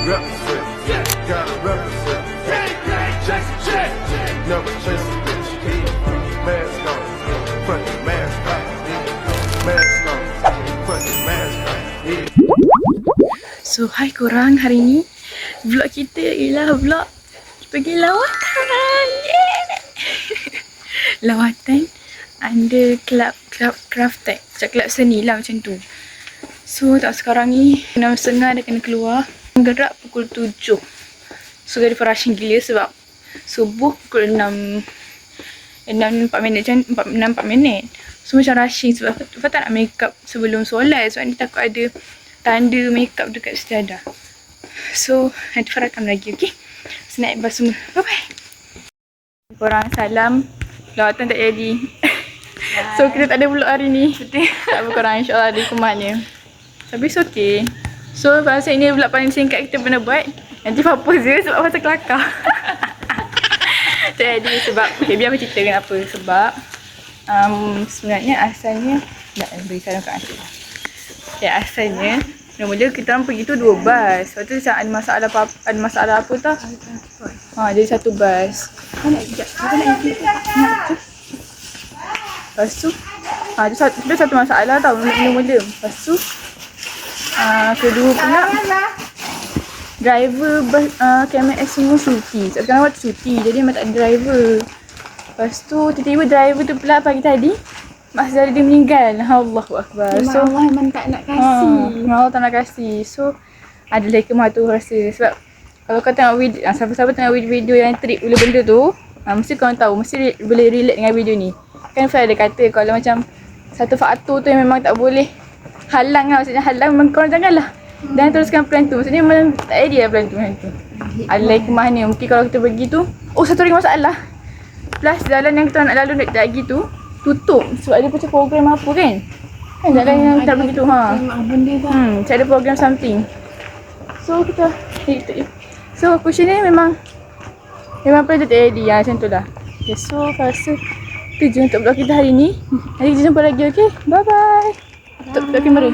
Represent, gotta represent. Check, never chase a bitch. Mask on, put the mask on. Mask on, put the mask on. So, hai korang, hari ni vlog kita ialah vlog pergi lawatan. Yeah. Lawatan under club Craftek. Macam club seni lah macam tu. So, tak sekarang ni 6.30 dah kena keluar. Gerak pukul 7. So, dari rushing gila sebab subuh pukul 6.4 minit macam 6.4 minit. So, macam rushing sebab tak nak make up sebelum solat. Sebab ni takut ada tanda make up dekat sejadah. So, nanti Farah akan lagi, okay? So, naik bas semua. Bye-bye. Korang salam. Lawatan tak jadi. So, kita tak ada vlog hari ni. Tak apa korang, insyaAllah ada hikmahnya. Tapi it's okay. So, pasal ini vlog paling singkat kita pernah buat. Nanti fokus je sebab pasal kelakar. Tak jadi sebab, okay, biar aku cerita kenapa. Sebab, sebenarnya asalnya, nak beri salam kat aunty. Ya, asalnya mula-mula kita orang pergi tu 2 bas. Lepas tu macam ada masalah apa tau. Jadi 1 bas. Lepas tu kita satu masalah tau mula-mula. Lepas tu kedua pula driver bas KMS semua cuti. Sebab sekarang waktu cuti, jadi memang tak ada driver. Lepas tu tiba-tiba driver tu pula pagi tadi Mak Zara dia meninggal. Allahu Akbar. So Allah memang tak nak kasih. Allah tak nak kasih. So adalah hikmah tu rasa. Sebab kalau kau tengok video, siapa-siapa tengok video yang trip benda tu, mesti korang tahu, mesti boleh relate dengan video ni. Kan Fai ada kata kalau macam satu faktor tu yang memang tak boleh halang lah. Maksudnya halang memang korang janganlah. Dan teruskan plan tu. Maksudnya memang tak idea lah plan tu macam tu. Adalah hikmah ni. Mungkin kalau kita pergi tu, satu lagi masalah. Plus jalan yang kita nak lalu lagi tu tutup sebab ada macam program apa kan? Kan jalan yang tak begitu Benda dah. macam ada program something. So kita so question ni memang plan tu tak jadi macam tu lah. Okay, so rasa tu je untuk vlog kita hari ni. Nanti kita jumpa lagi, okay? Bye bye. Tutup kamera.